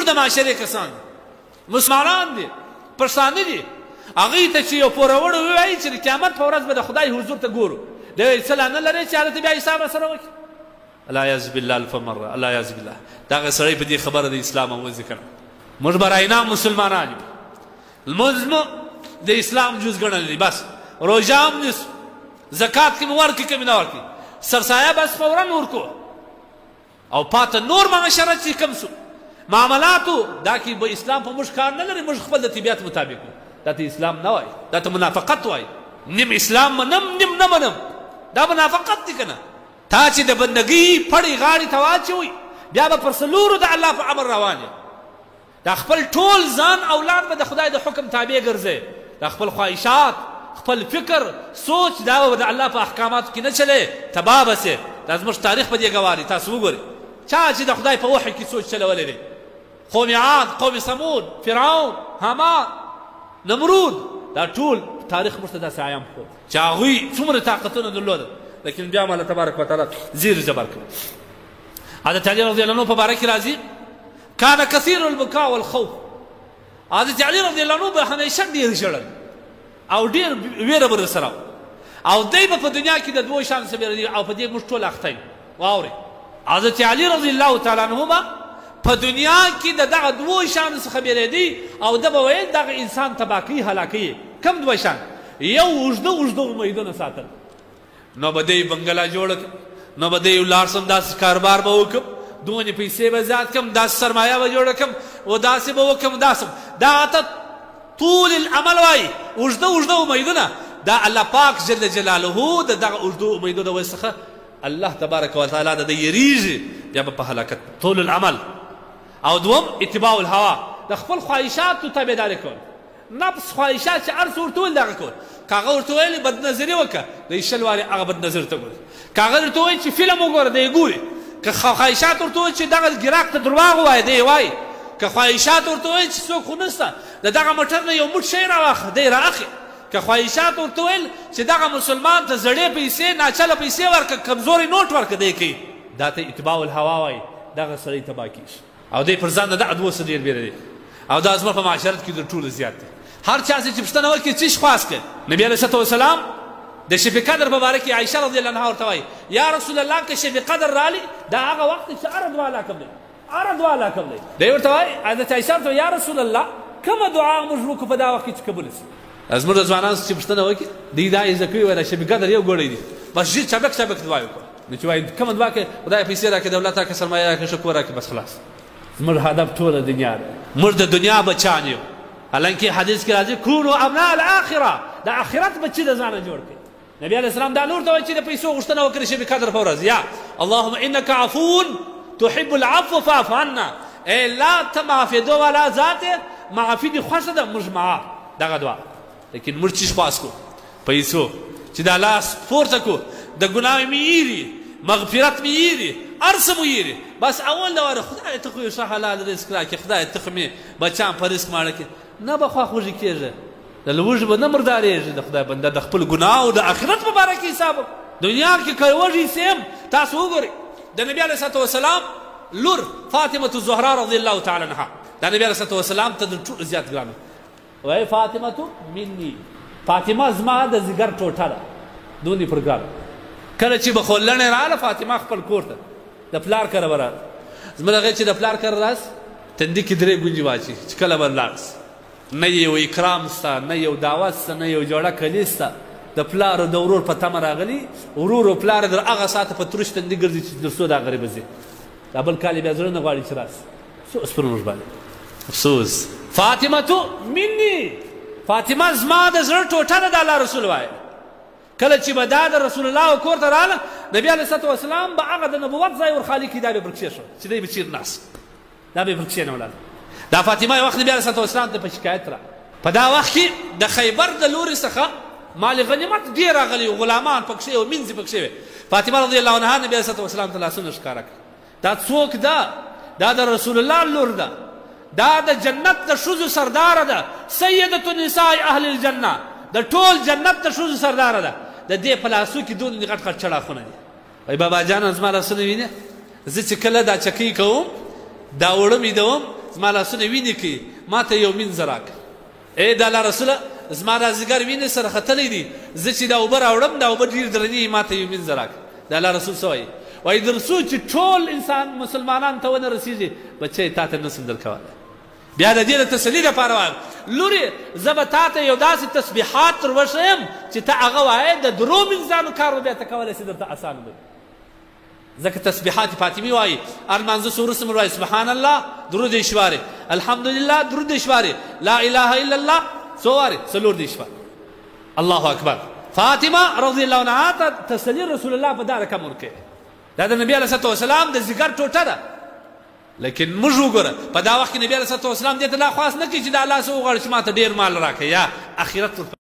زموږ د معاشرې کسان مسلمانان دي پښتانه دي هغوی ته چې یو پوروړی ووایي چې د قیامت په ورځ به د خدای حضور ته ګورو دی وایي څه لا نه لرې چې هلته بیا حساب راسره وکړي العیاذ بالله الف مره العیاذ بالله دغه سړی په دې خبره د اسلام اوځي کړه موږ به راینا مسلمانان یو لمونځ مو د اسلام جز ګڼلی دي بس روژه هم نیسو زکات کې مو ورکړي که مې نه ورکړي سرسایه بس فورا ورکو او پاته نور معاشره چې کم سو معاملاتو دا کې به اسلام په موږ کار نه لري موږ خپل د طبیعت مطابق دا ته اسلام نه وایي دا ته منافقت وایي نیم اسلام منم نیم نه منم دا منافقت دی که نه تا چې د بندګۍ پړې غاړې ته واچوئ بیا به پر څلورو د الله په امر روان یې دا خپل ټول ځان اولاد به د خدای د حکم تابع ګرځئ دا خپل خواهشات خپل فکر سوچ دا به د الله په احکاماتو کې نه چلی تباه به سي دا زموږ تاریخ په دې ګواري تاسو وګورئ چا چې د خدای په وحي کې سوچ چلولی دی قوم عاد قوم ثمود فرعون حامان نمرود دا ټول تاریخ موږ ته داسې عیان ښود چې هغوی څومره طاقتونه درلوده لیکن بیا هم الله تبارک وتعالی زیر زبر کړي حضرت علي رضی الله عنه په باره کې راځي کان کثیر البکاء والخوف حضرت علي رضی الله عنه به همیشه ډېر ژړل او ډېر ویره به ورسره او دی به په دنیا کې د دوو شیانو څخه ویرېدي او په دې موږ ټول اخته یو واورئ حضرت علي رضی الله تعالی عنه به په دنیا کې د دغه دوو شیانو څخه ویرېدي او ده به ویل دغه انسان تباه کوي هلاکوي کوم دوه شیان یو اوږده اوږده امیدونه ساتل نو به دی بنګله جوړه کړم نو به دی ولاړ سم داسې کاروبار به وکړم دونې پیسې به زیات کړم داسې سرمایه به جوړه کړم و داسې به وکړم داسې دا ته طول العمل وایي اوږده اوږده امیدونه دا الله پاک جل جلاله د دغه اوږدو امیدونو وجې څخه الله تبارک وتعالی د ده یریږي بیا به په هلاکت طول العمل او دوم اتباع الهوا د خپل خواهشاتو تابعداري کول نفس خواهشات چې هر څه ورته ویل دغه کول که هغه ورته ویل بدنظري وکړه دی شل وارې هغه بدنظر ته ګوري که هغه ورته ویل چې فلم وګوره دی ګوري که خواهشات ورته ویل چې دغه ګراق ته درواغ ووایه دی وایي که خواهشات ورته ویل چې څوک خو نشته د دغه موټر نه یو موټ شی راواخله دی رااخلي که خواهشات ورته ویل چې دغه مسلمان ته زړې پیسې ناچله پیسې ورکړه کمزورې نوټ ورکړه دی کوي دا ته اتباع الهوا وایي دغه سړی تباه کېږي او دی پر ځان د دغه دوو څه ډېر ویره دی او دا زموږ په معاشرت کې تر ټولو زیات دی هر چا چې پوښتنه وکړي څه خواست کړي نبي علیه الصلاه والسلام د شب قدر په باره کې عایشه رضی الله عنها ورته وایي یا رسول الله که شب قدر رالي دا هغه وخت چې هره دعا الله قبلوي هره دعا الله قبلوي دی ورته وایي حضرت عایشه ورته یا رسول الله کومه دعا موږ وکړو په دا وخت کې چې قبول شي زموږ د ځوانانو چې پوښتنه وکړي دوی دا یې زده کوي وایي د شب قدر یو ګوړی دی بس ژر چابک چابک دعا وکړه نو چې وایي کومه دعا کوې خدایه پیسې راکړې دولت راکړې سرمایه راکړې ښه کور راکړې بس خلاص زموږ هدف ټوله دنیا ده موږ د دنیا بچیان یو حالانکه حدیث کې راځي کونو ابناء الاخره د آخرت بچي د ځانه جوړ کړي نبي علیه السلام دا نور ته وایي چې د پیسو غوښتنه وکړي شب قدر په ورځ یا اللهم انک عفو تحب العفو فاعف عنا ای الله ته معافېدو والا ذات یې معافي دې خوښه ده موږ معاف دغه دعا لیکن موږ چی خواست کو پیسو چې دا لاس پورته کو د ګناه مې ایري مغفرت مې ایري هر څه مو ایري بس اول د واره خدای ته خو یو ښه حلال رزق راکړې خدای ته خو مې بچیان په رزق ماړه کړې نه به خواخوږي کېږي د لوږې به نه مردارېږي د خدای بنده د خپل ګناه او د آخرت په باره کې حساب دنیا کې که وږي سیم تاسو وګورئ د نبي علیه الصلاه والسلام لور فاطمه الزهرا رضی الله تعالی عنها د نبي علیه الصلاه والسلام ته د ټولو زیات ګرانه وایي فاطمه مني فاطمه زما د ځګر ټوټه ده دونې پر ګرانه کله چې به خولنې راغله فاطمه خپل کور ته د پلار کره به راغله زما دغه چې د پلار کره راس تندي کې درې ګونجې واچي چې کله به لاړ نه یو اکرام سته نه یو دعوت سته نه یو جوړه کلي سته د پلار او د ورور په تمه راغلي ورور او پلار در هغه ساعته په تروش تندي ګرځي چې تر څو دا غریبه ځي دا بل کال یې بیا زړه نه غواړي چې راسي افسوس پر موږ باندې افسوس فاطمه مني فاطمه زما د زړه ټوټه ده د الله رسول وایي کله چې به دا د رسول الله کور ته راغله نبي علیه الصلاه والسلام به هغه د نبوت ځای ورخالي کړي دا به پر کښېښود چې دی به چیر ناست دا به پر کښېنولاله دا فاطمه یو وخت نبي علیه الصلاه والسلام ته په شکایت را په دا وخت کې د خیبر د لورې څخه مال غنیمت ډېر راغلی غلامان پکښې او منځې پکښې وې فاطمه رضی الله عنها نبي علیه الصلاه والسلام ته لاسونه ښکاره کړه دا څوک ده دا د رسول الله لور ده دا د جنت د ښځو سرداره ده سیدة نساء اهل الجنه د ټول جنت د ښځو سرداره ده د دې په لاسو کې دونه غټ غټ چړاخونه دي وایي بابا جان زما لاسونه وینې زه چې کله دا چکۍ کوم دا اوړه مې دوم زما لاسونه وینې کوي ما ته یو مینځه راکړه. ای د الله رسوله زما دا ځیګر وینې سره ختلی دي، زه چې دا اوبه راوړم دا اوبه ډېر درنې ما ته یو مینځه راکړه. د الله رسول څه وایي؟ وایي تر څو چې ټول انسان مسلمانانو ته ونه رسېږي بچی تا ته نسم درکولی. بیا د دې د تسلي دپاره وایم لورې زه به تا ته یو داسې تسبیحات تر وښیم چې ته هغه وایې د درو مینځانو کار به بیا ته کولی سي درته اسانه به ځکه تسبیحات فاطمي وایي هر لمانځه څو وروسته مو وایي سبحان الله درود یې شوارې، الحمدلله درود یې شوارې، لا اله الا الله څو وارې څلور دې شوارې. الله اکبر. فاطمه رضی الله عنها ته تسلي رسول الله په دا رقم ورکوي. دا د نبي علیه الصلوة والسلام د ځیګر ټوټه ده. لیکن موږ وګوره په دا وخت کې نبي علیه الصلوة والسلام دې ته دا خواست نه کوي چې د الله څه وغواړي چې ما ته ډېر مال راکړي یا اخرت